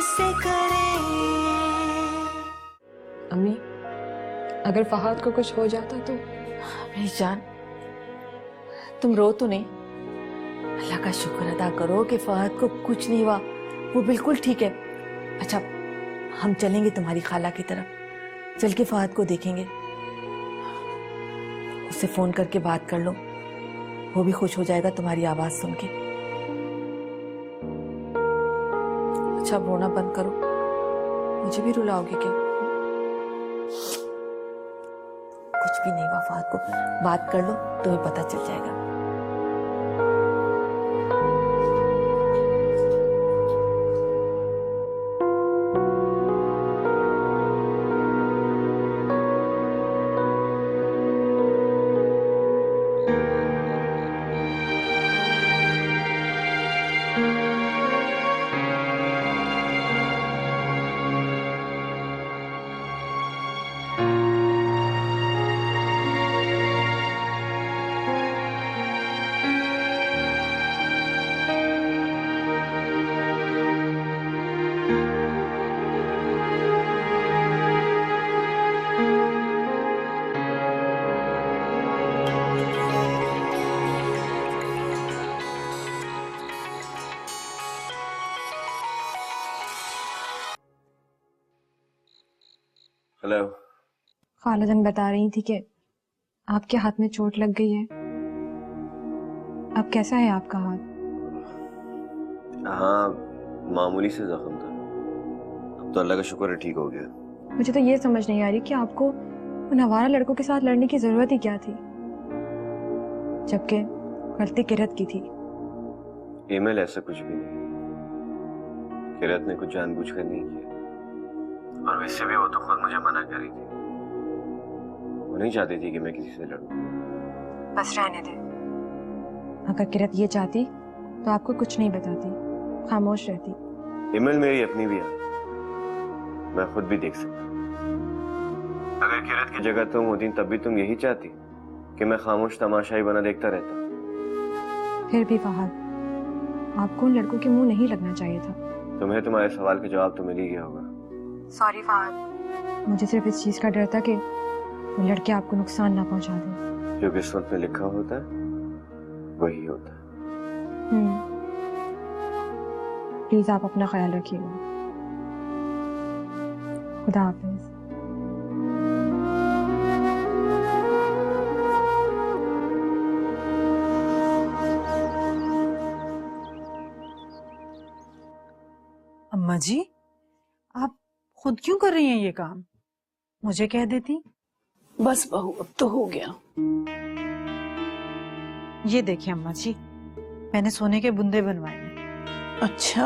किससे करें। अम्मी, अगर फहाद को कुछ हो जाता तो? मेरी जान, तुम रो तो नहीं। अल्लाह का शुक्र अदा करो कि फहद को कुछ नहीं हुआ, वो बिल्कुल ठीक है। अच्छा, हम चलेंगे तुम्हारी खाला की तरफ, चल के फहद को देखेंगे, उससे फोन करके बात कर लो, वो भी खुश हो जाएगा तुम्हारी आवाज सुन के। अच्छा, रोना बंद करो, मुझे भी रुलाओगे क्या? कुछ भी नहीं हुआ फहद को, बात कर लो, तुम्हें पता चल जाएगा। हेलो। खालाजान बता रही थी कि आपके हाथ में चोट लग गई है। अब कैसा है आपका हाथ? हाँ, मामूली से जख्म था, अब तो अल्लाह का शुक्र है ठीक हो गया। मुझे तो ये समझ नहीं आ रही कि आपको उन आवारा लड़कों के साथ लड़ने की जरूरत ही क्या थी, जबकि गलती किरत की थी। ईमेल ऐसा कुछ भी नहीं, किरत ने कुछ जानबूझकर नहीं किया, और वैसे भी वो तो खुद मुझे मना कर रही थी, वो नहीं चाहती थी कि मैं किसी से लड़ूं। बस रहने दे, अगर किरत ये चाहती तो आपको कुछ नहीं बताती, खामोश रहती। ईमेल मेरी अपनी भी है, मैं खुद भी देख सकता। अगर किरत की जगह तुम होती तब भी तुम यही चाहती कि मैं खामोश तमाशाई बना देखता रहता? फिर भी फहद, आपको उन लड़कों के मुंह नहीं लगना चाहिए था। तुम्हें तुम्हारे सवाल का जवाब तो मिल ही गया होगा। सॉरी फहद, मुझे सिर्फ इस चीज का डर था कि वो लड़के आपको नुकसान ना पहुंचा दें। जो किस्मत में लिखा होता है वही होता है। प्लीज आप अपना ख्याल रखिएगा। खुदा हाफिज। अम्मा जी, आप खुद क्यों कर रही हैं ये काम? मुझे कह देती। बस बहू, अब तो हो गया। ये देखिए अम्मा जी, मैंने सोने के बुंदे बनवाए हैं। अच्छा,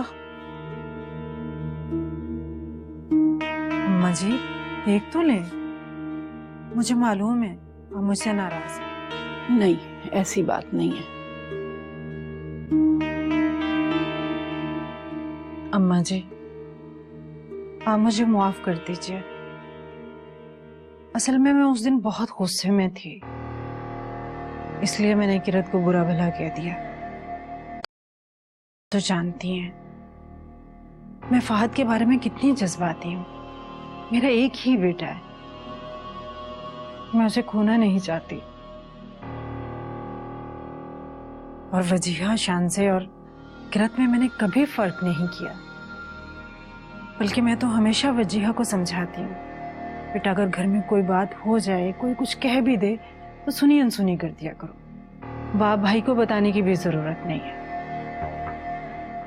अम्मा जी देख तो ले, मुझे मालूम है आप मुझसे नाराज हैं। नहीं, ऐसी बात नहीं है। अम्मा जी, आप मुझे माफ कर दीजिए, असल में मैं उस दिन बहुत गुस्से में थी, इसलिए मैंने किरत को बुरा भला कह दिया। तो जानती हैं मैं फहद के बारे में कितनी जज्बाती हूँ। मेरा एक ही बेटा है, मैं उसे खोना नहीं चाहती। और वजीहा, शानसे और किरत में मैंने कभी फर्क नहीं किया, बल्कि मैं तो हमेशा वजीहा को समझाती हूँ, बेटा अगर घर में कोई बात हो जाए, कोई कुछ कह भी दे तो सुनी अनसुनी कर दिया करो। बाप भाई को बताने की भी जरूरत नहीं है,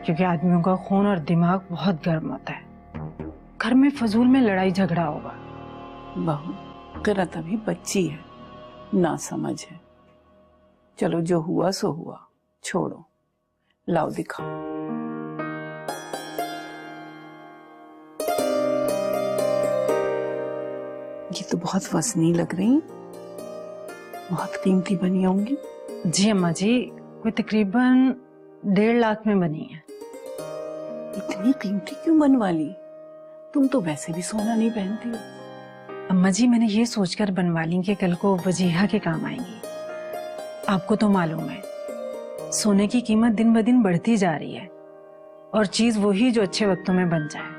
क्योंकि आदमियों का खून और दिमाग बहुत गर्म होता है, घर में फजूल में लड़ाई झगड़ा होगा। बहू, किरत अभी बच्ची है, ना समझ है। चलो जो हुआ सो हुआ, छोड़ो। लाओ दिखाओ। ये तो बहुत वजनी लग रही, बहुत कीमती बनी होंगी। जी अम्मा जी, कोई तकरीबन 1.5 लाख में बनी है। इतनी कीमती क्यों बनवा ली? तुम तो वैसे भी सोना नहीं पहनती हो। अम्मा जी, मैंने ये सोचकर बनवा ली कि कल को वजीहा के काम आएंगी। आपको तो मालूम है सोने की कीमत दिन ब दिन बढ़ती जा रही है, और चीज वही जो अच्छे वक्तों में बन जाए।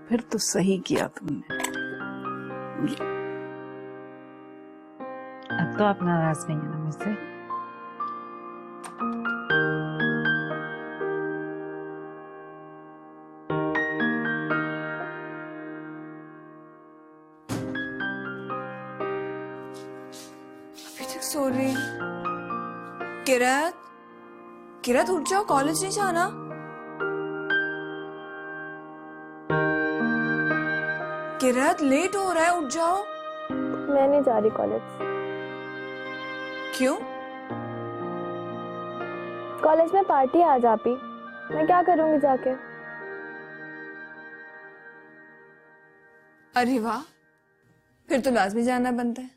फिर तो सही किया तुमने। अब तो आप नाराज नहीं है ना मुझसे? अभी तक सो रही है। किरत, किरत उठ जाओ, कॉलेज नहीं जाना। किरत लेट हो रहा है, उठ जाओ। मैं नहीं जा रही कॉलेज। क्यों? कॉलेज में पार्टी है आज आपी, मैं क्या करूंगी जाके। अरे वाह, फिर तो लाजमी जाना बनता है।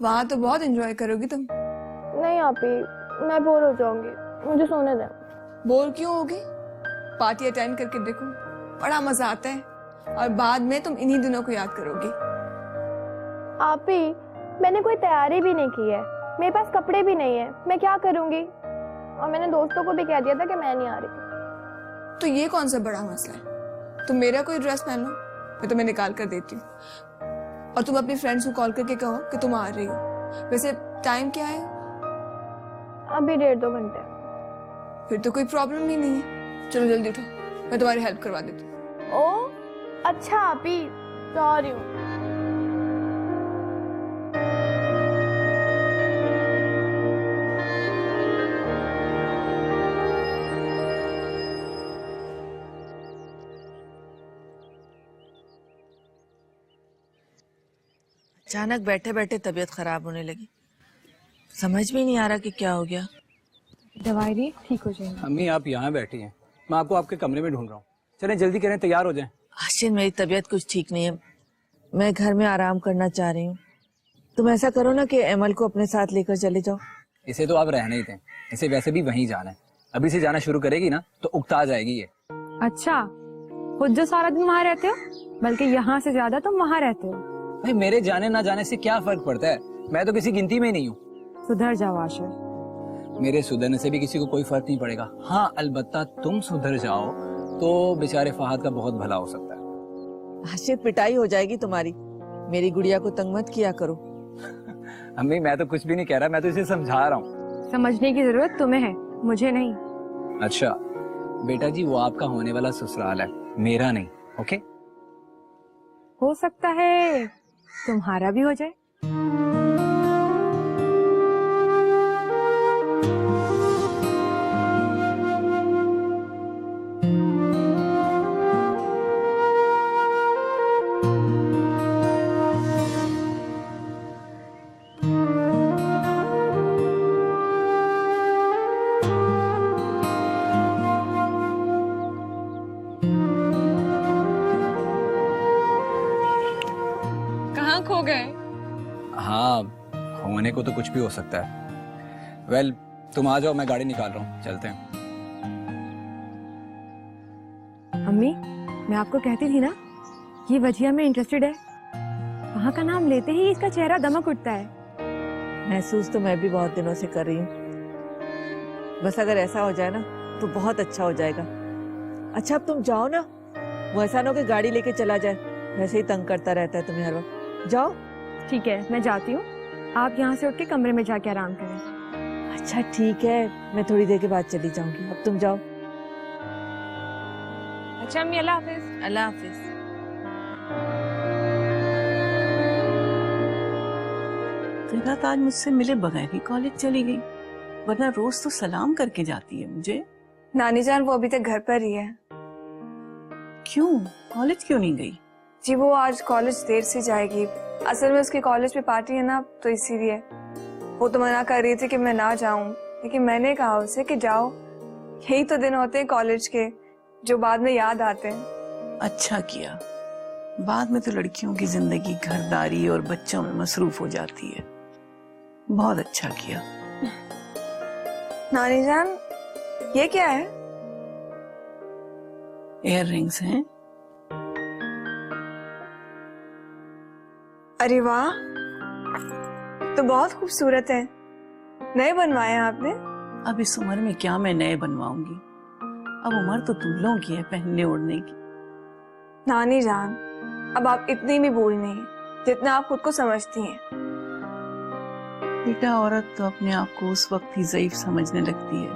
वहां तो बहुत एंजॉय करोगी तुम। नहीं आपी, मैं बोर हो जाऊंगी, मुझे सोने दे। बोर क्यों होगी? पार्टी अटेंड करके देखो, बड़ा मजा आता है और बाद में तुम इन्हीं दिनों को याद करोगी। आपी, मैंने कोई तैयारी भी नहीं की है, मेरे पास कपड़े भी नहीं है, मैं क्या करूंगी। और मैंने दोस्तों को भी कह दिया था कि मैं नहीं आ रही। तो ये कौन सा बड़ा मसला है? तुम मेरा कोई ड्रेस पहन लो, मैं तुम्हें निकाल कर देती हूँ। और तुम अपनी फ्रेंड्स को कॉल करके कहो कि तुम आ रही हो। वैसे टाइम क्या है? अभी 1.5-2 घंटे। फिर तो कोई प्रॉब्लम ही नहीं है। चलो जल्दी उठो, मैं तुम्हारी हेल्प करवा देती हूँ। ओ अच्छा आपी, सॉरी हूँ। अचानक बैठे बैठे तबीयत खराब होने लगी, समझ में नहीं आ रहा कि क्या हो गया। दवाई ली, ठीक हो जाएगी। अम्मी आप यहाँ बैठी हैं, मैं आपको आपके कमरे में ढूंढ रहा हूँ। चलें जल्दी करें, तैयार हो जाएं। आशिन, मेरी तबीयत कुछ ठीक नहीं है, मैं घर में आराम करना चाह रही हूँ। तुम ऐसा करो ना कि एमल को अपने साथ लेकर चले जाओ। इसे तो आप रहने ही दें, इसे वैसे भी वहीं जाना है। अभी से जाना शुरू करेगी ना तो उकता जाएगी ये। अच्छा, खुद जो सारा दिन वहाँ रहते हो, बल्कि यहाँ से ज्यादा तुम वहाँ रहते हो। भाई मेरे जाने ना जाने से क्या फर्क पड़ता है, मैं तो किसी गिनती में ही नहीं हूँ। सुधर जाओ आशिर। मेरे सुधरने से भी किसी को कोई फर्क नहीं पड़ेगा। हाँ अलबत्ता तुम सुधर जाओ तो बेचारे फहद का बहुत भला हो सकता है। आशिर, पिटाई हो जाएगी तुम्हारी, मेरी गुड़िया को तंग मत किया करो। अम्मी मैं तो कुछ भी नहीं कह रहा, मैं तो इसे समझा रहा हूँ। समझने की जरूरत तुम्हें है, मुझे नहीं। अच्छा बेटा जी, वो आपका होने वाला ससुराल है, मेरा नहीं। ओके, हो सकता है तुम्हारा भी हो जाए। कहाँ खो गए? हाँ होने को तो कुछ भी हो सकता है। वेल तुम आ जाओ, मैं गाड़ी निकाल रहा हूँ, चलते हैं। अम्मी, मैं आपको कहती थी ना, ये वजिया में इंटरेस्टेड है। वहाँ का नाम लेते ही इसका चेहरा दमक उठता है। महसूस तो मैं भी बहुत दिनों से कर रही हूँ। बस अगर ऐसा हो जाए ना तो बहुत अच्छा हो जाएगा। अच्छा अब तुम जाओ ना, वो ऐसा ना हो कि गाड़ी लेके चला जाए, वैसे ही तंग करता रहता है तुम्हें हर वक्त। जाओ। ठीक है, मैं जाती हूँ, आप यहाँ से उठ के कमरे में जाके आराम करें। अच्छा ठीक है, मैं थोड़ी देर के बाद चली जाऊंगी, अब तुम जाओ। अच्छा अम्मी, अल्लाह हाफिज। अल्लाह हाफिज। किरत आज मुझसे मिले बगैर ही कॉलेज चली गई, वरना रोज तो सलाम करके जाती है मुझे। नानी जान वो अभी तक घर पर ही है। क्यों, कॉलेज क्यों नहीं गई? जी वो आज कॉलेज देर से जाएगी, असल में उसकी कॉलेज में पार्टी है ना, तो इसीलिए। वो तो मना कर रही थी कि मैं ना जाऊं, लेकिन मैंने कहा उसे कि जाओ, यही तो दिन होते हैं कॉलेज के जो बाद में याद आते हैं। अच्छा किया, बाद में तो लड़कियों की जिंदगी घरदारी और बच्चों में मसरूफ हो जाती है। बहुत अच्छा किया। नानी जान ये क्या है? इयर रिंग्स हैं। अरे वाह, तो बहुत खूबसूरत है। नए बनवाए हैं आपने? अब इस उम्र में क्या मैं नए बनवाऊंगी, अब उम्र तो तुम लोगों की है पहनने ओढ़ने की। नानी जान, अब आप इतनी भी बूढ़ी नहीं जितना आप खुद को समझती हैं। बेटा, औरत तो अपने आप को उस वक्त ही ज़ईफ समझने लगती है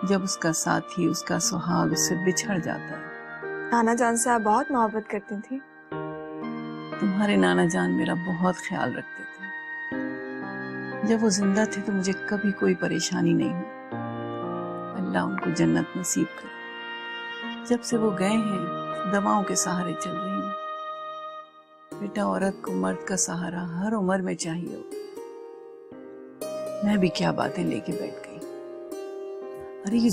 जब उसका साथी, उसका सुहाग उससे बिछड़ जाता है। नाना जान से आप बहुत मोहब्बत करती थी। तुम्हारे नाना जान मेरा बहुत ख्याल रखते थे। जब वो जिंदा थे तो मुझे कभी कोई परेशानी नहीं हुई। अल्लाह उनको जन्नत नसीब करे। जब से वो गए हैं दवाओं के सहारे चल रही हूँ। बेटा, औरत को मर्द का सहारा हर उम्र में चाहिए हो। मैं भी क्या बातें लेके बैठ गई। अरे ये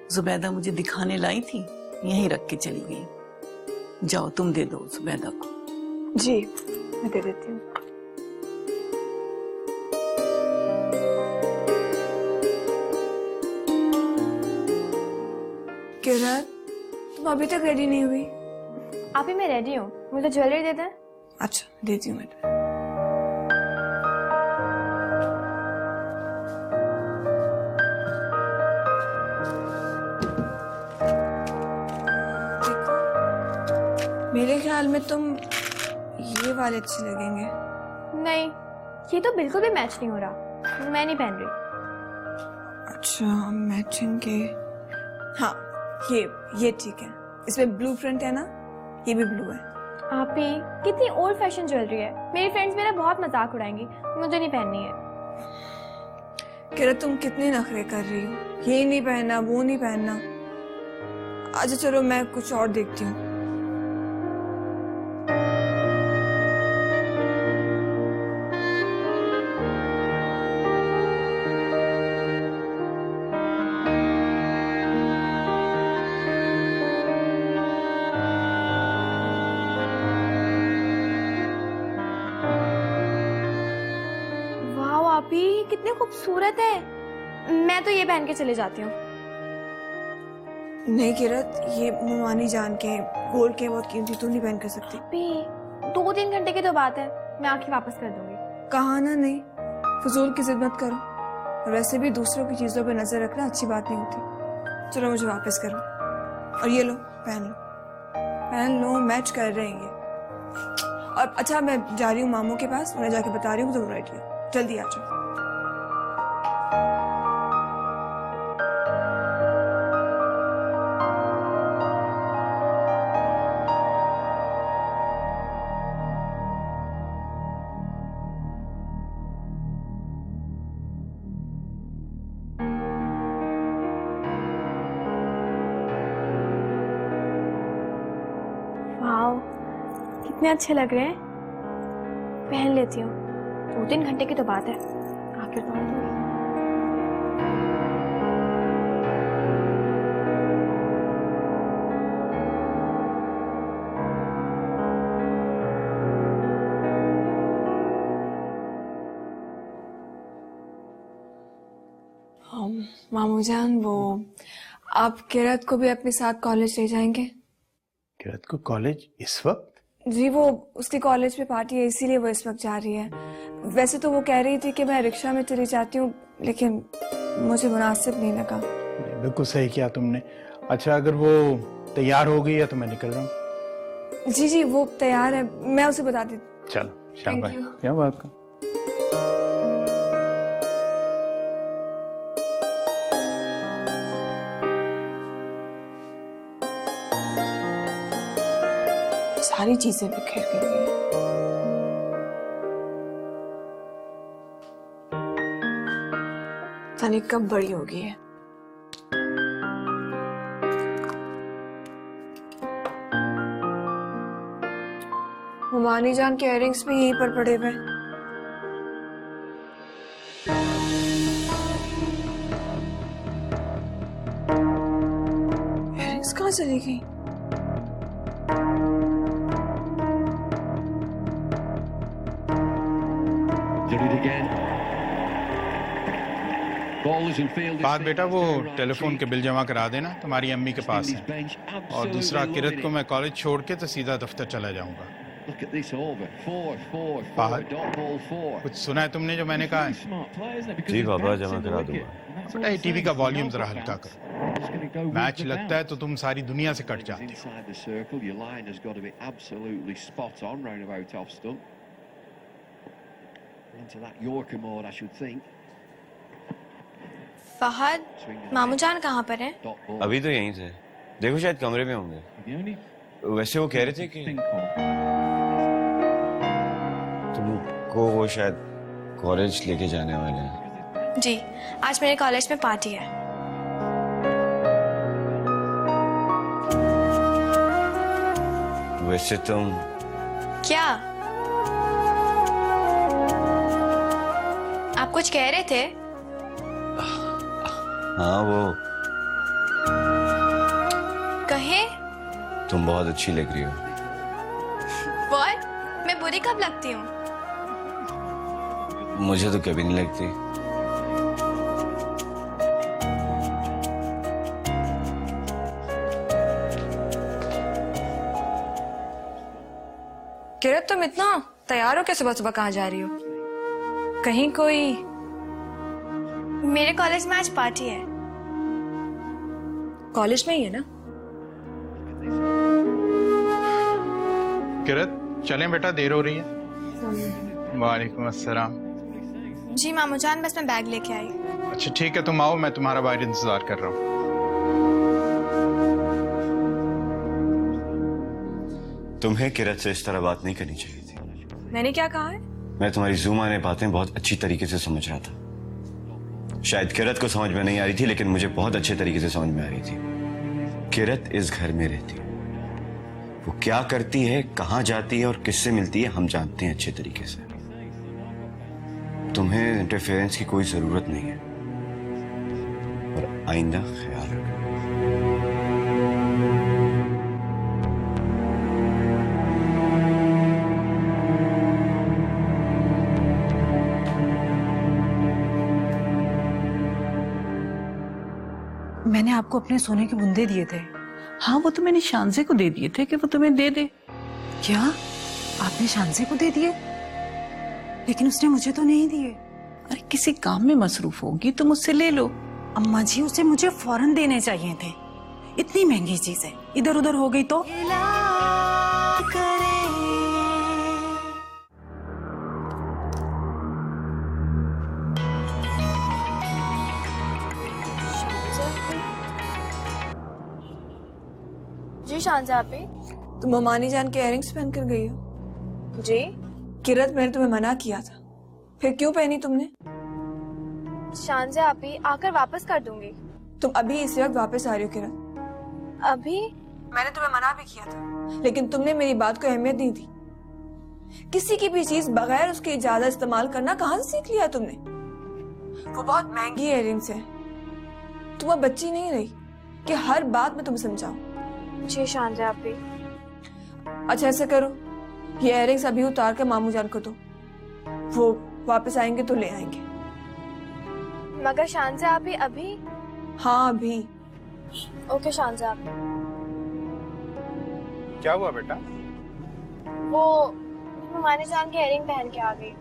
जुबैदा मुझे दिखाने लाई थी, यहीं रख के चली गई। जाओ तुम दे दो जुबैदा को। जी मैं दे देती हूँ। किरण, तुम अभी तक रेडी नहीं हुई? आप ही मैं रेडी हूँ, मुझे ज्वेलरी देते हैं। अच्छा देती हूँ मैं। मेरे ख्याल में तुम ये वाले अच्छे लगेंगे। नहीं, ये तो बिल्कुल भी मैच नहीं हो रहा, मैं नहीं पहन रही। अच्छा मैचिंग के, हाँ ये ठीक है। इसमें ब्लू प्रिंट है ना, ये भी ब्लू है। आप ही कितनी ओल्ड फैशन ज्वेलरी है, मेरी फ्रेंड्स मेरा बहुत मजाक उड़ाएंगी, मुझे नहीं पहननी है। किरण तुम कितने नखरे कर रही हो, ये नहीं पहनना वो नहीं पहनना। अच्छा चलो मैं कुछ और देखती हूँ। आप ही कितने खूबसूरत है, मैं तो ये पहन के चले जाती हूँ। नहीं किरत, ये मुमानी जान के गोल्ड के बहुत कीमती, तू नहीं पहन कर सकती। अभी 2-3 घंटे की तो बात है, मैं आंखें वापस कर दूंगी। कहा ना नहीं, फजूल की जिद मत करो। और वैसे भी दूसरों की चीजों पर नजर रखना अच्छी बात नहीं होती। चलो मुझे वापस करो, और ये लो पहन लो, मैच कर रहे हैं ये। और अच्छा मैं जा रही हूँ मामू के पास, उन्हें जाके बता रही हूँ तुम रेडी हो, जल्दी आ जाओ। वाओ, कितने अच्छे लग रहे हैं, पहन लेती हूँ। 2-3 घंटे की तो बात है, आखिर पहन लूंगी। मामू जान, वो आप किरत को भी अपने साथ कॉलेज ले जाएंगे? किरत को कॉलेज इस वक्त? जी वो उसके कॉलेज में पार्टी है, इसीलिए वो इस वक्त जा रही है। वैसे तो वो कह रही थी कि मैं रिक्शा में चली जाती हूँ, लेकिन मुझे मुनासिब नहीं लगा। बिल्कुल सही किया तुमने। अच्छा अगर वो तैयार हो गई है तो मैं निकल रहा हूँ। जी वो तैयार है, मैं उसे बता देती हूँ। चलो शाबाश। Thank you. क्या बात का। सारी चीजें बिखेर गई हैं। तनी कब बड़ी हो गई है। हुमानी जान के इयररिंग्स भी यहीं पर पड़े हुए। इयररिंग्स कहाँ चली गई? बात बेटा वो टेलीफोन के बिल जमा करा देना, तुम्हारी अम्मी के पास है। और दूसरा किरत को मैं कॉलेज छोड़ के तो सीधा दफ्तर चला जाऊंगा। Look at this over. 4-4, Fahad, dot ball 4. कुछ सुना है तुमने जो मैंने कहा है? Smart play, isn't it? Because ji he's Baba, bouncing जमा the करा wicket. दूंगा। And that's बेटा all ये I'm टीवी saying. का He's वॉल्यूम not जरा got हल्का bounce. करो। Just gonna go with match the लगता है bounce. तो तुम सारी दुनिया से कट जाते हो। Inside the circle, your line has got to be absolutely spot on round about off stump. Into that Yorker mode, I should think. Fahad, Swing and मामू miss. जान कहाँ पर हैं? Dot ball. अभी तो यहीं थे, देखो शायद कमरे में होंगे। The only वैसे वो कह रहे थे कि thing on. तुमको वो शायद कॉलेज लेके जाने वाले हैं। जी, आज मेरे कॉलेज में पार्टी है। वैसे तुम क्या? आप कुछ कह रहे थे? हाँ वो कहे? तुम बहुत अच्छी लग रही हो। What? मैं बुरी कब लगती हूँ? मुझे तो कभी नहीं लगती। किरत, तुम इतना तैयार हो के सुबह सुबह कहाँ जा रही हो? कहीं कोई? मेरे कॉलेज में आज पार्टी है। कॉलेज में ही है ना? किरत, चलें बेटा, देर हो रही है। वालेकुम अस्सलाम। जी मामू जान, बस मैं बैग लेके आई। अच्छा ठीक है, तुम आओ, मैं तुम्हारा बाहर इंतजार कर रहा हूँ। तुम्हें किरत से इस तरह बात नहीं करनी चाहिए थी। मैंने क्या कहा है? मैं तुम्हारी जूम आने बातें बहुत अच्छी तरीके से समझ रहा था। शायद किरत को समझ में नहीं आ रही थी, लेकिन मुझे बहुत अच्छे तरीके से समझ में आ रही थी। किरत इस घर में रहती है, वो क्या करती है, कहाँ जाती है और किससे मिलती है, हम जानते हैं अच्छे तरीके से। तुम्हें इंटरफेरेंस की कोई जरूरत नहीं है, और आइंदा ख्याल रखो। मैंने आपको अपने सोने के बुंदे दिए थे। हाँ, वो तो मैंने शानजे को दे दिए थे कि वो तुम्हें दे दे। क्या आपने शानजे को दे दिए? लेकिन उसने मुझे तो नहीं दिए। अरे किसी काम में मसरूफ होगी तो मुझसे ले लो। अम्मा जी, उसे मुझे फौरन देने चाहिए थे। इतनी महंगी चीज है, इधर उधर हो गई तो। जी शांजा आपी। तुम ममानी जान के इयररिंग्स पहन कर गई हो? जी किरत, मैंने तुम्हें मना किया था, फिर क्यों पहनी तुमने? शांजा आपी, आकर वापस कर दूंगी। तुम अभी इस वक्त वापस आ रही हो किरत? अभी? मैंने तुम्हें मना भी किया था, लेकिन तुमने मेरी बात को अहमियत नहीं दी। किसी की भी चीज बगैर उसकी इजाजत इस्तेमाल करना कहाँ से सीख लिया तुमने? वो बहुत महंगी इयररिंग्स है। तुम अब बच्ची नहीं रही कि हर बात में तुम समझाओ। जी शांजा आपी। अच्छा ऐसे करो, ये इयररिंग्स अभी उतार कर मामू जान को दो, वो वापस आएंगे तो ले आएंगे। मगर शांजा आपी अभी? हाँ अभी। ओके शांजा आपी। क्या हुआ बेटा? वो ममानी जान के इयररिंग पहन के आ गई।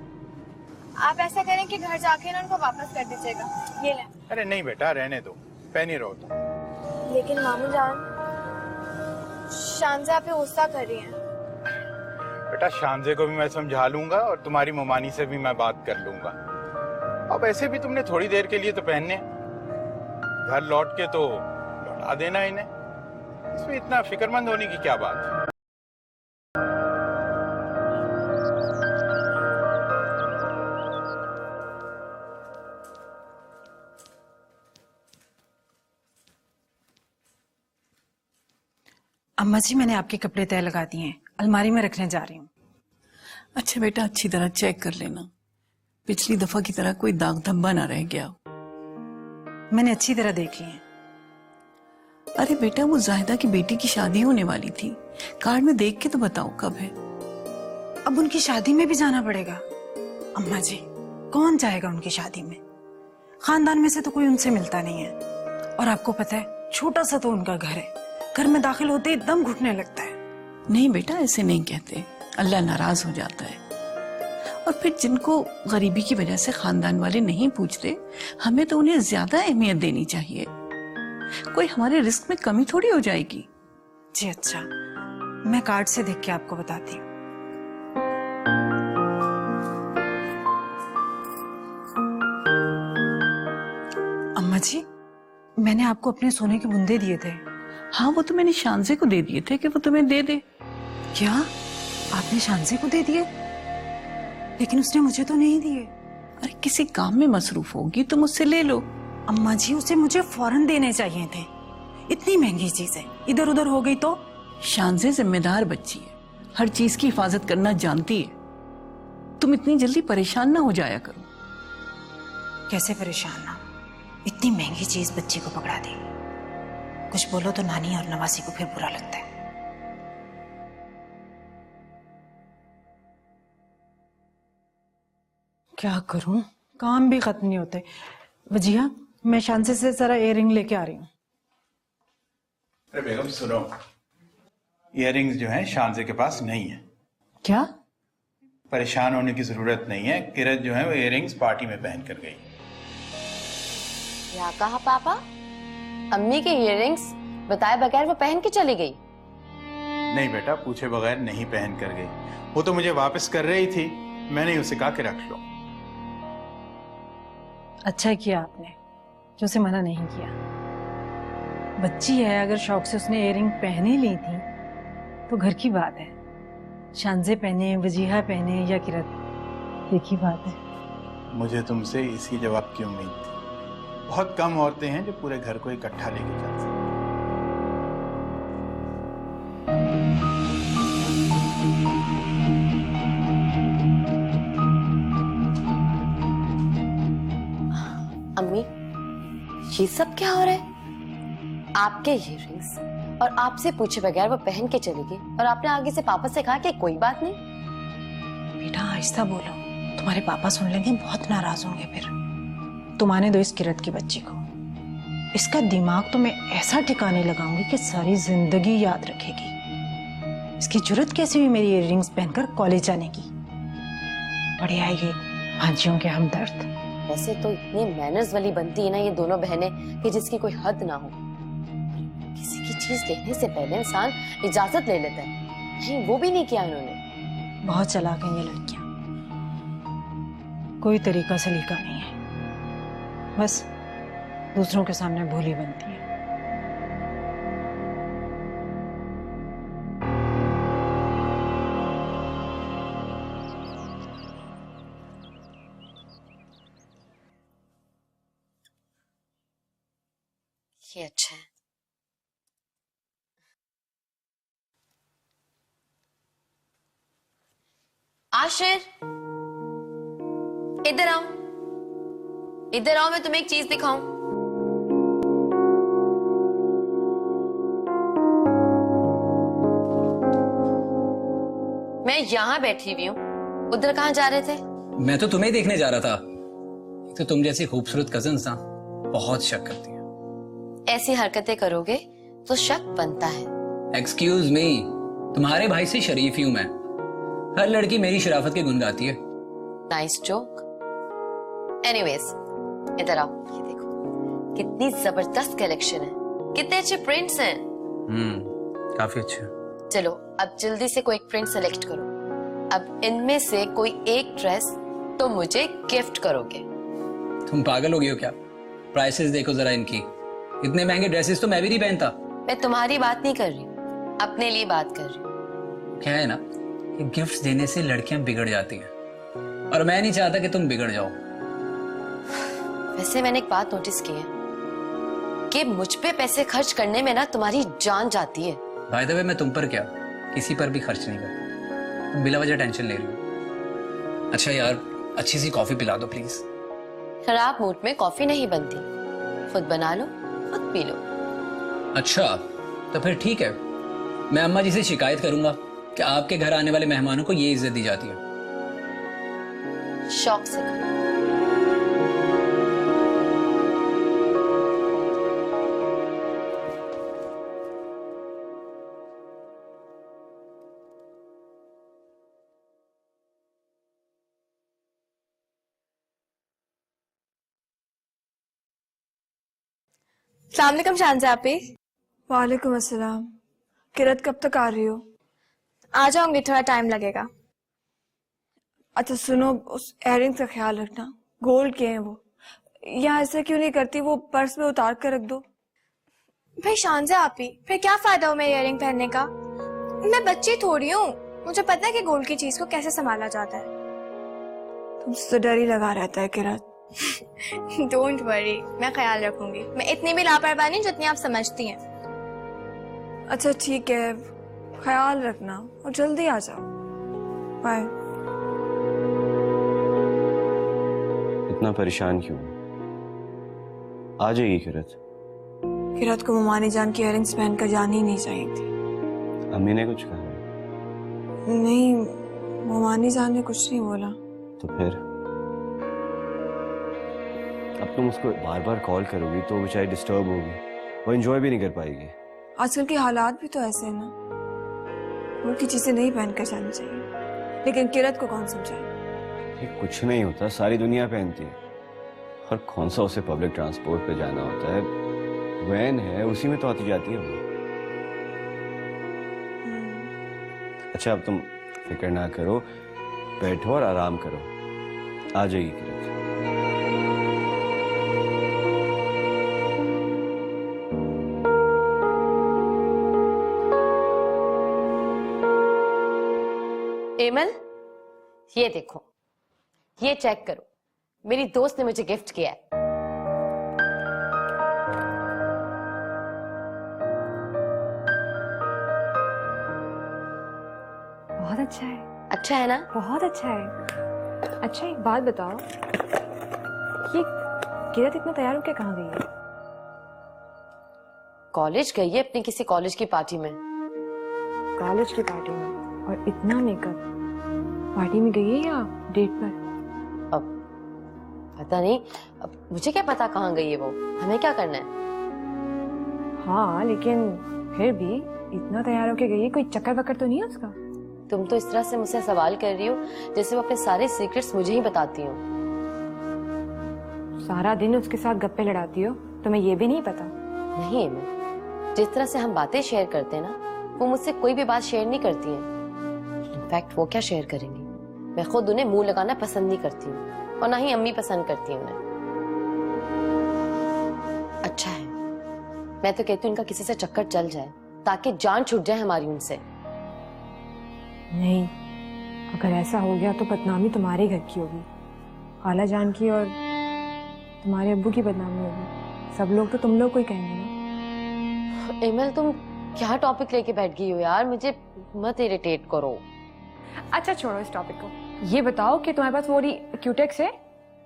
आप ऐसा करें कि घर जाके ना उनको वापस कर दीजिएगा। ये ले। अरे नहीं बेटा, रहने दो, पहनी रहो तुम। लेकिन मामू जान, शांजा पे गुस्सा कर रही हैं। बेटा शानजे को भी मैं समझा लूंगा और तुम्हारी ममानी से भी मैं बात कर लूंगा। अब ऐसे भी तुमने थोड़ी देर के लिए तो पहनने, घर लौट के तो लौटा देना इन्हें। इसमें इतना फिक्रमंद होने की क्या बात है? अम्मा जी, मैंने आपके कपड़े तय लगा दिए हैं, अलमारी में रखने जा रही हूँ। अच्छा बेटा, अच्छी तरह चेक कर लेना, पिछली दफा की तरह कोई दाग धब्बा ना रह गया। मैंने अच्छी तरह देख लिए हैं। अरे बेटा, वो जाहिदा की बेटी की शादी होने वाली थी, कार्ड में देख के तो बताओ कब है। अब उनकी शादी में भी जाना पड़ेगा? अम्मा जी, कौन जाएगा उनकी शादी में? खानदान में से तो कोई उनसे मिलता नहीं है। और आपको पता है, छोटा सा तो उनका घर है, घर में दाखिल होते ही दम घुटने लगता है। नहीं बेटा, ऐसे नहीं कहते। अल्लाह नाराज हो जाता है। और फिर जिनको गरीबी की वजह से खानदान वाले नहीं पूछते, हमें तो उन्हें ज्यादा अहमियत देनी चाहिए। कोई हमारे रिस्क में कमी थोड़ी हो जाएगी। जी अच्छा, मैं कार्ड से देख के आपको बताती हूँ। अम्मा जी, मैंने आपको अपने सोने के बुंदे दिए थे। हाँ, वो तो मैंने शानजे को दे दिए थे कि वो तुम्हें दे दे। क्या आपने शानजे को दे दिए? लेकिन उसने मुझे तो नहीं दिए। अरे किसी काम में मसरूफ होगी तो मुझसे ले लो। अम्मा जी, उसे मुझे फौरन देने चाहिए थे। इतनी महंगी चीजें इधर उधर हो गई तो? शानजे जिम्मेदार बच्ची है, हर चीज की हिफाजत करना जानती है। तुम इतनी जल्दी परेशान ना हो जाया करो। कैसे परेशान ना? इतनी महंगी चीज बच्ची को पकड़ा दी। कुछ बोलो तो नानी और नवासी को फिर बुरा लगता है। क्या करूं, काम भी खत्म नहीं होते। वजिया, मैं शांति से जरा इयररिंग लेके आ रही हूँ। अरे बेगम सुनो, इयररिंग्स जो हैं शानजे के पास नहीं है। क्या? परेशान होने की जरूरत नहीं है। किरत जो है वो इयररिंग्स पार्टी में पहन कर गई। क्या कहा पापा? अम्मी के इयररिंग्स बताए बगैर वो पहन के चली गई? नहीं बेटा, पूछे बगैर नहीं पहन कर गई। वो तो मुझे वापस कर रही थी, मैंने उसे कहा कि रख लो। अच्छा किया आपने जो उसे मना नहीं किया। बच्ची है, अगर शौक से उसने इयररिंग पहने ली थी तो घर की बात है। शानजे पहने, वजीहा पहने या किरत, एक ही बात है। मुझे तुमसे इसी जवाब की उम्मीद थी। बहुत कम औरतें हैं जो पूरे घर को इकट्ठा लेके चल सकती। अम्मी, ये सब क्या हो रहा है? आपके इयररिंग्स और आपसे पूछे बगैर वो पहन के चली गई और आपने आगे से पापा से कहा कि कोई बात नहीं। बेटा आहिस्ता बोलो, तुम्हारे पापा सुन लेंगे, बहुत नाराज होंगे फिर। तुम आने दो इस किरत की बच्ची को। इसका दिमाग तो मैं ऐसा ठिकाने लगाऊंगी कि सारी जिंदगी याद रखेगी। इसकी जुर्रत कैसे हुई मेरी इयररिंग्स पहनकर कॉलेज जाने की? बढ़िया ये भांजियों के हमदर्द। वैसे तो इतनी मैनर्स वाली बनती है ना ये दोनों बहनें कि जिसकी कोई हद ना हो। किसी की चीज लेने से पहले इंसान इजाजत ले लेता है। नहीं, वो भी नहीं किया इन्होंने। बहुत चालाक हैं ये लड़कियां, कोई तरीका सलीका नहीं है, बस दूसरों के सामने भोली बनती है। ये अच्छा है। आशिर, इधर आओ, इधर आओ, मैं तुम्हें एक चीज दिखाऊं। मैं यहाँ बैठी हुई हूँ, उधर कहाँ जा रहे थे? मैं तो तुम्हें देखने जा रहा था। एक तो तुम जैसी खूबसूरत कजन्स ना बहुत शक करती हैं। ऐसी हरकतें करोगे तो शक बनता है। एक्सक्यूज मी, तुम्हारे भाई से शरीफ ही हूं मैं। हर लड़की मेरी शराफत के गुण गाती है। Nice joke. एनीवेज, इधर आओ, ये देखो कितनी जबरदस्त कलेक्शन है, कितने अच्छे प्रिंट्स हैं। काफी अच्छे। चलो अब जल्दी से कोई एक प्रिंट सेलेक्ट करो। अब इनमें से कोई एक ड्रेस तो मुझे गिफ्ट करोगे। तुम पागल हो गई हो क्या? प्राइसेस देखो जरा इनकी। इतने महंगे ड्रेसेस तो मैं भी नहीं पहनता। मैं तुम्हारी बात नहीं कर रही हूँ, अपने लिए बात कर रही हूँ। क्या है ना कि गिफ्ट्स देने से लड़कियां बिगड़ जाती हैं और मैं नहीं चाहता कि तुम बिगड़ जाओ। वैसे मैंने एक बात नोटिस की है कि मुझ पे पैसे खर्च करने में ना तुम्हारी जान जाती है। बाय द वे, मैं तुम पर क्या किसी पर भी खर्च नहीं करता। तुम बिला वजह टेंशन ले रही हो। अच्छा यार, अच्छी सी कॉफी पिला दो प्लीज। खराब मूड में कॉफी नहीं बनती, खुद बना लो, खुद पी लो। अच्छा तो फिर ठीक है, मैं अम्मा जी से शिकायत करूंगा कि आपके घर आने वाले मेहमानों को ये इज्जत दी जाती है। शौक से करो। अस्सलाम वालेकुम शांजा आपी। वालेकुम अस्सलाम। किरत कब तक आ रही हो? आ जाऊंगी, थोड़ा टाइम लगेगा। अच्छा सुनो, उस इयररिंग्स का ख्याल रखना, गोल्ड के हैं वो। यहाँ ऐसा क्यों नहीं करती, वो पर्स में उतार कर रख दो। भाई शांजा आपी, फिर क्या फायदा हो मेरे इयररिंग पहनने का? मैं बच्ची थोड़ी हूँ, मुझे पता है कि गोल्ड की चीज को कैसे संभाला जाता है। तुमसे तो डर ही लगा रहता है किरत। डोंट वरी, मैं ख्याल रखूंगी। मैं इतनी भी लापरवाह नहीं जितनी आप समझती हैं। अच्छा ठीक है, ख्याल रखना और जल्दी आ जाओ। बाय। इतना परेशान क्यों? आ जाएगी किरत। किरत को ममानी जान की इयररिंग्स पहनकर जानी ही नहीं चाहिए थी। अम्मी ने कुछ कहा? नहीं, ममानी जान ने कुछ नहीं बोला। तो फिर अब तुम उसको बार बार कॉल करोगी तो वो बेचारी डिस्टर्ब होगी, वो एंजॉय भी नहीं कर पाएगी। आजकल के हालात भी तो ऐसे हैं ना, उनकी चीजें नहीं पहनकर जानी चाहिए, लेकिन किरत को कौन समझाए? ये कुछ नहीं होता, सारी दुनिया पहनती है। और कौन सा उसे पब्लिक ट्रांसपोर्ट पे जाना होता है, वैन है उसी में तो आती जाती है वो। अच्छा अब तुम फिक्र ना करो, बैठो और आराम करो, आ जाएगी किरत। एमल, ये देखो, ये चेक करो, मेरी दोस्त ने मुझे गिफ्ट किया है। बहुत अच्छा है। अच्छा है ना? बहुत अच्छा है। अच्छा एक बात बताओ, ये किरत इतना तैयार होकर कहाँ गई है? कॉलेज गई है अपनी किसी कॉलेज की पार्टी में। कॉलेज की पार्टी में? और इतना मेकअप? पार्टी में गई है या डेट पर? अब पता नहीं, अब मुझे क्या पता कहाँ गई है वो, हमें क्या करना है? हाँ लेकिन फिर भी इतना तैयार होके गई है, कोई चक्कर वक्कर तो नहीं है उसका? तुम तो इस तरह से मुझसे सवाल कर रही हो जैसे वो अपने सारे सीक्रेट्स मुझे ही बताती हो। सारा दिन उसके साथ गप्पे लड़ाती हो, तुम्हें ये भी नहीं पता? नहीं मैं, जिस तरह से हम बातें शेयर करते हैं ना, वो मुझसे कोई भी बात शेयर नहीं करती है। इनफैक्ट वो क्या शेयर करेंगी, मैं खुद उन्हें मुंह लगाना पसंद नहीं करती हूँ, और ना ही अम्मी पसंद करती उन्हें। अच्छा है, मैं तो कहती हूँ इनका किसी से चक्कर चल जाए ताकि जान छूट जाए हमारी उनसे। नहीं, अगर ऐसा हो गया तो बदनामी तुम्हारे घर की होगी, खाला जान की, और तुम्हारे अब्बू की बदनामी होगी। सब लोग तो तुम लोग को ही कहेंगे ना। एमल तुम क्या टॉपिक लेके बैठ गई हो यार, मुझे मत इरिटेट करो। अच्छा छोड़ो इस टॉपिक को, ये बताओ कि तुम्हारे पास वो वाली क्यूटेक्स है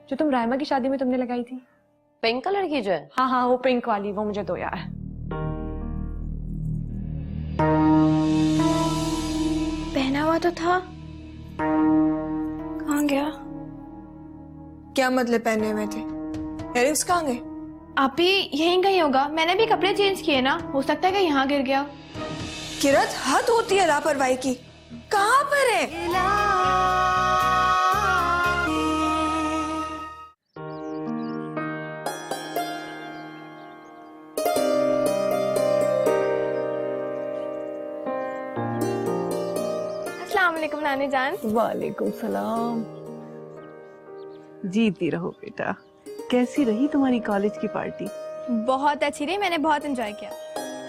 जो तुम रायमा की शादी में तुमने लगाई थी? पिंक कलर की जो है? हाँ हाँ वो पिंक वाली, वो मुझे दो यार। पहना हुआ तो था, कहाँ गया? क्या मतलब पहने हुए थे? इयररिंग्स कहाँ गए? आप ही यहीं कहीं होगा, मैंने भी कपड़े चेंज किए ना, हो सकता है कि यहाँ गिर गया। किरत हद होती है लापरवाही की, कहाँ पर है? अस्सलाम वालेकुम नानी जान। वालेकुम सलाम। जीती रहो बेटा। कैसी रही तुम्हारी कॉलेज की पार्टी? बहुत अच्छी रही, मैंने बहुत एंजॉय किया।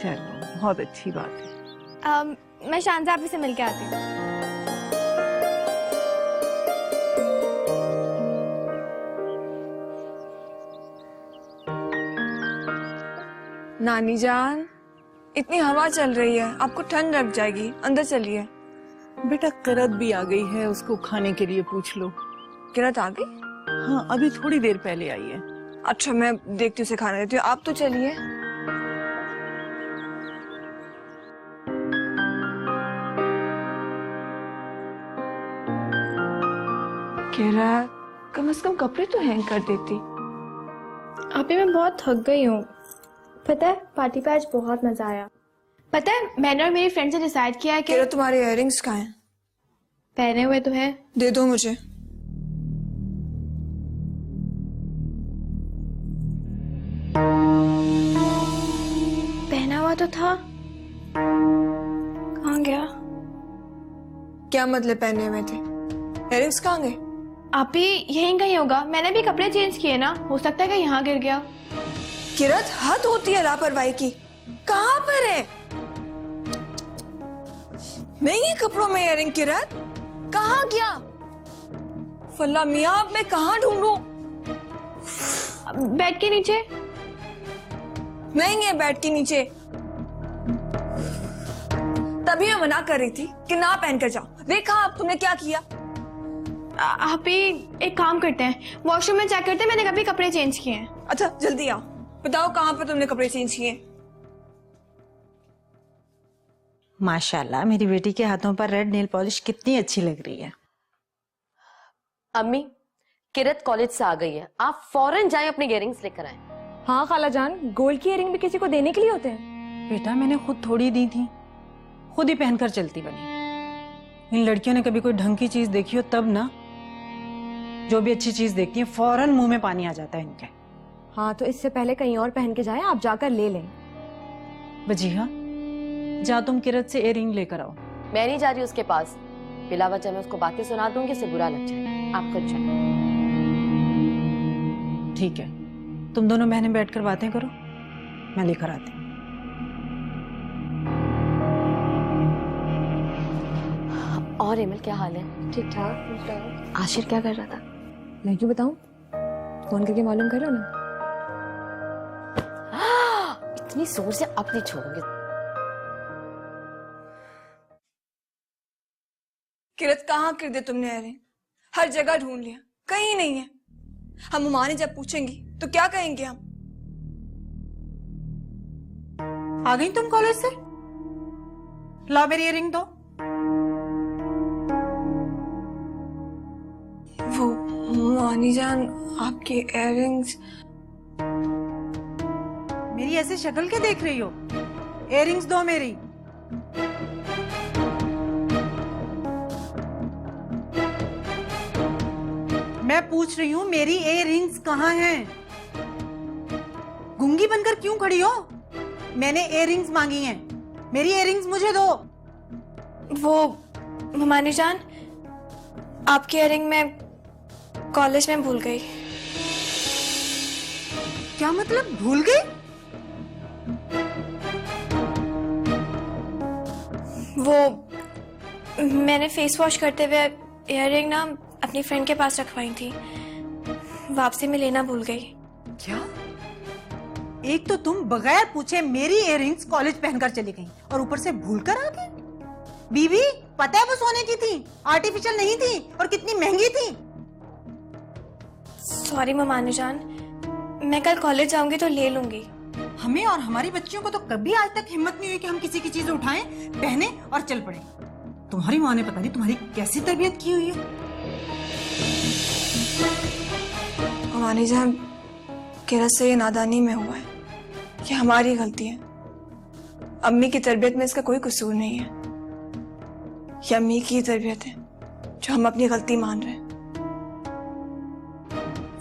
चलो बहुत अच्छी बात है। मैं शांजा आपी से मिलके आती हूँ। नानी जान, इतनी हवा चल रही है, आपको ठंड लग जाएगी, अंदर चलिए। बेटा किरत भी आ गई है, उसको खाने के लिए पूछ लो। किरत आ गई? हाँ अभी थोड़ी देर पहले आई है। अच्छा मैं देखती हूँ, उसे खाना देती हूँ, आप तो चलिए। किरत कम से कम कपड़े तो हैंग कर देती। आपी मैं बहुत थक गई हूँ, पता है पार्टी पे आज बहुत मजा आया। पता है मैंने और मेरी फ्रेंड से डिसाइड किया है कि किरत तुम्हारे इयररिंग्स कहाँ हैं? पहने हुए तो हैं। दे दो मुझे। क्या मतलब पहने हुए थे? इयररिंग्स कहाँ गए? आप ही यहीं कहीं होगा, मैंने भी कपड़े चेंज किए ना, हो सकता है कि यहाँ गिर गया। किरत, हद होती है लापरवाही की। कहाँ पर है? नहीं है कपड़ों में इयररिंग। किरत, कहाँ गया? फल्ला मियाँ, अब मैं कहाँ ढूंढूं? बेड के नीचे। नहीं है बेड के नीचे। तभी मैं मना कर रही थी कि ना पहन कर जाओ। देखा अब तुमने क्या किया? आप ही एक काम करते हैं, वॉशरूम में चेक करते हैं, मैंने कभी कपड़े चेंज किए हैं। अच्छा जल्दी आओ, बताओ कहाँ पे तुमने कपड़े चेंज किए? माशाल्लाह, मेरी बेटी के हाथों पर रेड नेल पॉलिश कितनी अच्छी लग रही है। अम्मी, किरत कॉलेज से आ गई है, आप फौरन जाएं अपने इयररिंग्स लेकर आएं। हाँ खाला जान, गोल्ड की इयररिंग भी किसी को देने के लिए होते हैं? बेटा मैंने खुद थोड़ी दी थी, खुद ही पहनकर चलती बनी। इन लड़कियों ने कभी कोई ढंग की चीज देखी हो तब ना, जो भी अच्छी चीज देखती हैं फौरन मुंह में पानी आ जाता है इनके। हाँ तो इससे पहले कहीं और पहन के जाए, आप जाकर ले लें। वजीहा, जा तुम किरत से इयररिंग लेकर आओ। मैं नहीं जा रही उसके पास, बिला वजह मैं उसको बातें सुना दूंगी, उसे बुरा लग जाए। आप खुद जाओ। ठीक है, तुम दोनों बहनें बैठकर बातें करो, मैं लेकर आती हूँ। और एमिल क्या हाल है? ठीक ठाक। आशिर क्या कर रहा था? मैं क्यों बताऊं? फोन करके मालूम करो ना। इतनी जोर से अब नहीं छोड़ोगे। किरत, कहाँ कर दे तुमने इयररिंग? हर जगह ढूंढ लिया, कहीं नहीं है। हम माँ ने जब पूछेंगी तो क्या कहेंगे हम? आ गई तुम कॉलेज से? लाओ मेरी इयररिंग दो। वो मानी जान, आपके इयररिंग्स। मेरी ऐसे शक्ल क्या देख रही हो? इयररिंग्स दो मेरी। मैं पूछ रही हूँ मेरी इयररिंग्स कहाँ हैं? गूंगी बनकर क्यों खड़ी हो? मैंने इयररिंग्स मांगी हैं, मेरी इयररिंग्स मुझे दो। वो मानी जान, आपकी इयररिंग मैं कॉलेज में भूल गई। क्या मतलब भूल गई? वो मैंने फेस वॉश करते हुए इयररिंग ना अपनी फ्रेंड के पास रखवाई थी, वापसी में लेना भूल गई। क्या? एक तो तुम बगैर पूछे मेरी इयररिंग्स कॉलेज पहनकर चली गई और ऊपर से भूलकर आ गई। बीबी, पता है वो सोने की थी, आर्टिफिशियल नहीं थी, और कितनी महंगी थी। सॉरी ममानी जान, मैं कल कॉलेज जाऊंगी तो ले लूंगी। हमें और हमारी बच्चियों को तो कभी आज तक हिम्मत नहीं हुई कि हम किसी की चीज उठाएं, पहने और चल पड़े। तुम्हारी माँ ने पता नहीं तुम्हारी कैसी तरबियत की हुई है। मानी जान, किरत से ये नादानी में हुआ है, ये हमारी गलती है। अम्मी की तरबियत में इसका कोई कसूर नहीं है, ये अम्मी की तरबियत है जो हम अपनी गलती मान रहे हैं,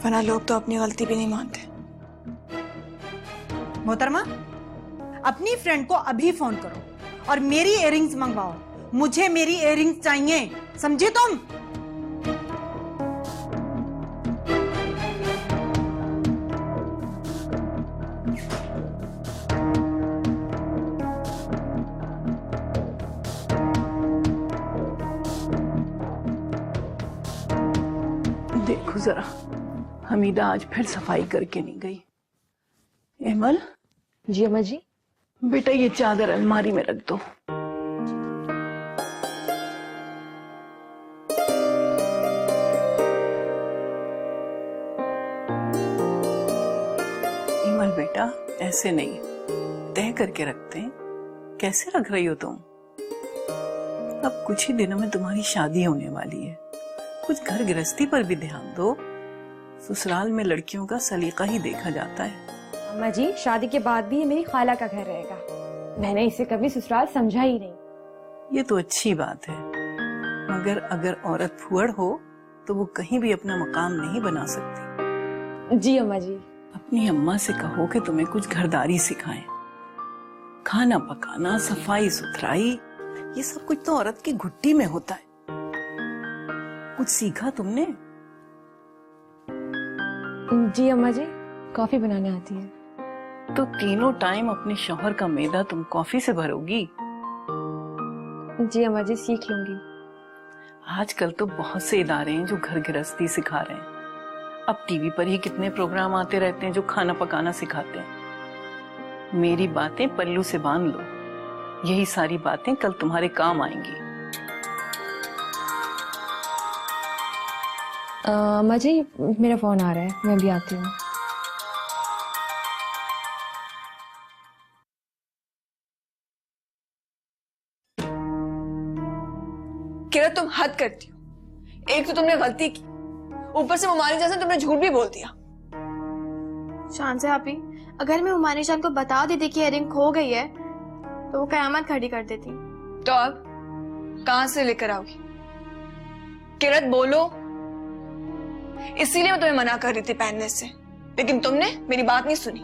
वरना लोग तो अपनी गलती भी नहीं मानते। मोहतरमा, अपनी फ्रेंड को अभी फोन करो और मेरी इयररिंग्स मंगवाओ। मुझे मेरी इयररिंग्स चाहिए, समझे तुम? देखो जरा, हमीदा आज फिर सफाई करके नहीं गई। एमल, जी अम्मा जी। बेटा ये चादर अलमारी में रख दो। एमल बेटा, ऐसे नहीं, तय करके रखते हैं। कैसे रख रही हो तुम? अब कुछ ही दिनों में तुम्हारी शादी होने वाली है, कुछ घर गृहस्थी पर भी ध्यान दो। ससुराल में लड़कियों का सलीका ही देखा जाता है। अम्मा जी, शादी के बाद भी ये मेरी खाला का घर रहेगा, मैंने इसे कभी ससुराल समझा ही नहीं। ये तो अच्छी बात है, मगर अगर औरत फुअड़ हो तो वो कहीं भी अपना मकाम नहीं बना सकती। जी अम्मा जी। अपनी अम्मा से कहो कि तुम्हें कुछ घरदारी सिखाएं, खाना पकाना, सफाई सुथराई, ये सब कुछ तो औरत की घुट्टी में होता है। कुछ सीखा तुमने? जी अम्मा जी, कॉफी बनाने आती है। तो तीनों टाइम अपने शौहर का मैदा तुम कॉफी से भरोगी? जी अम्मा जी, सीख लूंगी। आजकल तो बहुत से इदारे हैं जो घर गृहस्थी सिखा रहे हैं। अब टीवी पर ही कितने प्रोग्राम आते रहते हैं जो खाना पकाना सिखाते हैं। मेरी बातें पल्लू से बांध लो, यही सारी बातें कल तुम्हारे काम आएंगी। अम्मा जी, मेरा फोन आ रहा है, मैं भी आती हूँ। किरत, तुम हद करती हो। एक तो तुमने गलती की, ऊपर से मुमानी जान से तुमने झूठ भी बोल दिया। शान से आपी, अगर मैं उमानी जान को बता देती कि इयररिंग खो गई है तो वो कयामत खड़ी कर देती। तो अब कहां से लेकर आओगी? किरत बोलो। इसीलिए मैं तुम्हें मना कर रही थी पहनने से, लेकिन तुमने मेरी बात नहीं सुनी।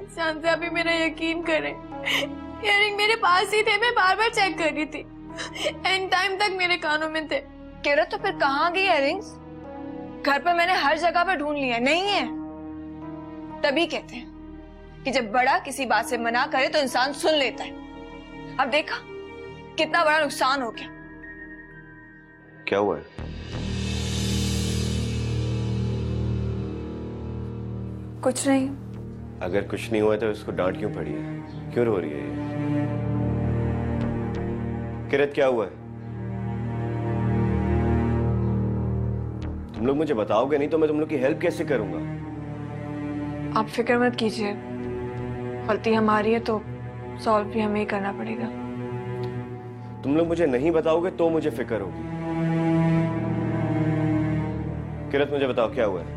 शान से आपी, मेरा यकीन करें, इयररिंग मेरे पास ही थे, मैं बार बार चेक कर रही थी, एंड टाइम तक मेरे कानों में थे। किरत, तो फिर कहाँ गई इयररिंग्स? घर पर मैंने हर जगह पर ढूंढ लिया, नहीं है। तभी कहते हैं कि जब बड़ा किसी बात से मना करे तो इंसान सुन लेता है। अब देखा कितना बड़ा नुकसान हो गया। क्या हुआ है? कुछ नहीं। अगर कुछ नहीं हुआ तो इसको डांट क्यों पड़ी है? क्यों रो रही है ये? किरत, क्या हुआ है? तुम लोग मुझे बताओगे नहीं तो मैं तुम लोग की हेल्प कैसे करूंगा? आप फिक्र मत कीजिए, गलती हमारी है तो सॉल्व भी हमें ही करना पड़ेगा। तुम लोग मुझे नहीं बताओगे तो मुझे फिक्र होगी। किरत, मुझे बताओ क्या हुआ है?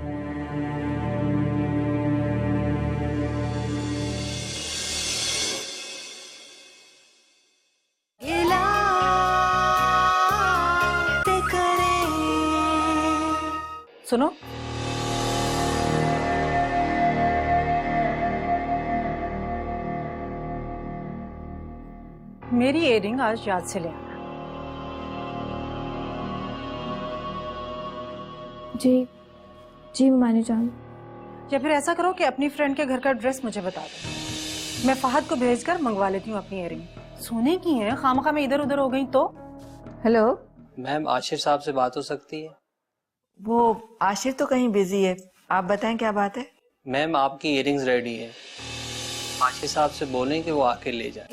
सुनो, मेरी इयररिंग आज याद से ले आना। जी जी मुमानी जान। या फिर ऐसा करो कि अपनी फ्रेंड के घर का एड्रेस मुझे बता दो, मैं फहद को भेजकर मंगवा लेती हूँ अपनी इयररिंग। सोने की है, खामखा में इधर उधर हो गई तो। हेलो मैम, आशिर साहब से बात हो सकती है? वो आशिर तो कहीं बिजी है, आप बताएं क्या बात है? मैम, आपकी इयररिंग्स रेडी है, आशिर साहब से बोलें कि वो आके ले जाए।